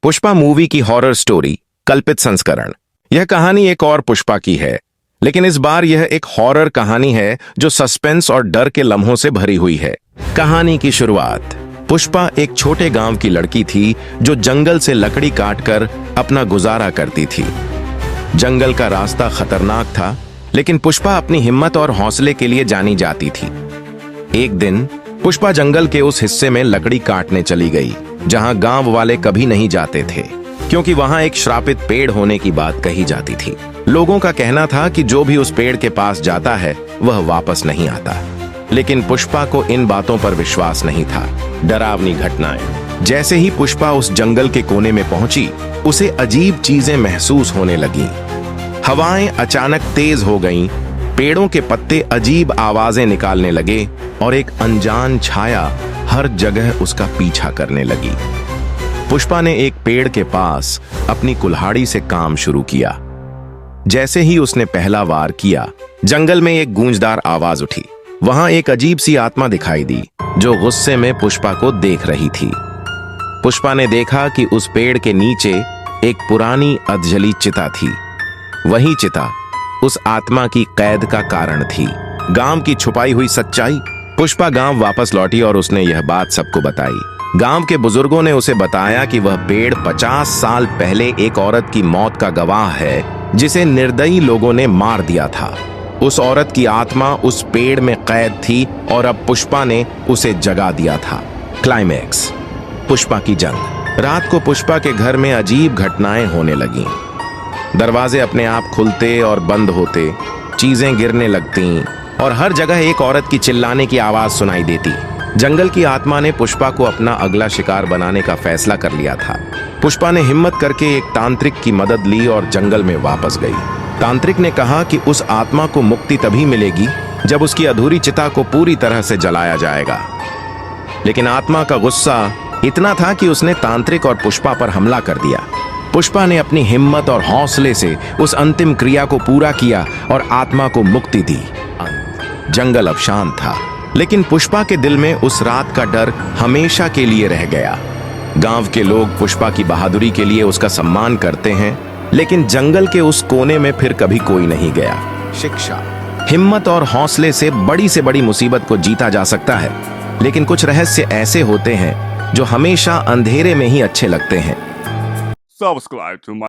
Pushpa movie की horror story कल्पित संस्करण। यह कहानी एक और पुष्पा की है, लेकिन इस बार यह एक हॉरर कहानी है जो सस्पेंस और डर के लम्हों से भरी हुई है। कहानी की शुरुआत। पुष्पा एक छोटे गांव की लड़की थी जो जंगल से लकड़ी काटकर अपना गुजारा करती थी। जंगल का रास्ता खतरनाक था, लेकिन पुष्पा अपनी हिम्मत और हौसले के लिए जानी जाती थी। एक दिन पुष्पा जंगल के उस हिस्से में लकड़ी काटने चली गई जहां गांव वाले कभी नहीं जाते थे, क्योंकि वहां एक श्रापित पेड़ होने की बात कही जाती थी। लोगों का कहना था कि जो भी उस पेड़ के पास जाता है वह वापस नहीं आता, लेकिन पुष्पा को इन बातों पर विश्वास नहीं था। डरावनी घटनाएं। जैसे ही पुष्पा उस जंगल के कोने में पहुंची, उसे अजीब चीजें महसूस होने लगीं। हवाएं अचानक तेज हो गईं, पेड़ों के पत्ते अजीब आवाजें निकालने लगे और एक अनजान छाया हर जगह उसका पीछा करने लगी। पुष्पा ने एक पेड़ के पास अपनी कुल्हाड़ी से काम शुरू किया। जैसे ही उसने पहला वार किया, जंगल में एक गूंजदार आवाज उठी। वहां एक अजीब सी आत्मा दिखाई दी जो गुस्से में पुष्पा को देख रही थी। पुष्पा ने देखा कि उस पेड़ के नीचे एक पुरानी अधजली चिता थी। वही चिता उस आत्मा की कैद का कारण थी। गांव की छुपाई हुई सच्चाई। पुष्पा गांव वापस लौटी और उसने यह बात सबको बताई। गांव के बुजुर्गों ने उसे बताया कि वह पेड़ 50 साल पहले एक औरत की मौत का गवाह है, जिसे निर्दयी लोगों ने मार दिया था। उस औरत की आत्मा उस पेड़ में कैद थी और अब पुष्पा ने उसे जगा दिया था। क्लाइमैक्स। पुष्पा की जंग। रात को पुष्पा के घर में अजीब घटनाएं होने लगीं। दरवाजे अपने आप खुलते और बंद होते, चीजें गिरने लगती और हर जगह एक औरत की चिल्लाने की आवाज सुनाई देती। जंगल की आत्मा ने पुष्पा को अपना अगला शिकार बनाने का फैसला कर लिया था। पुष्पा ने हिम्मत करके एक तांत्रिक की मदद ली और जंगल में वापस गई। तांत्रिक ने कहा कि उस आत्मा को मुक्ति तभी मिलेगी जब उसकी अधूरी चिता को पूरी तरह से जलाया जाएगा। लेकिन आत्मा का गुस्सा इतना था कि उसने तांत्रिक और पुष्पा पर हमला कर दिया। पुष्पा ने अपनी हिम्मत और हौसले से उस अंतिम क्रिया को पूरा किया और आत्मा को मुक्ति दी। जंगल अब शांत था, लेकिन पुष्पा के दिल में उस रात का डर हमेशा के लिए रह गया। गांव के लोग पुष्पा की बहादुरी के लिए उसका सम्मान करते हैं, लेकिन जंगल के उस कोने में फिर कभी कोई नहीं गया। शिक्षा। हिम्मत और हौसले से बड़ी मुसीबत को जीता जा सकता है, लेकिन कुछ रहस्य ऐसे होते हैं जो हमेशा अंधेरे में ही अच्छे लगते हैं। Subscribe to my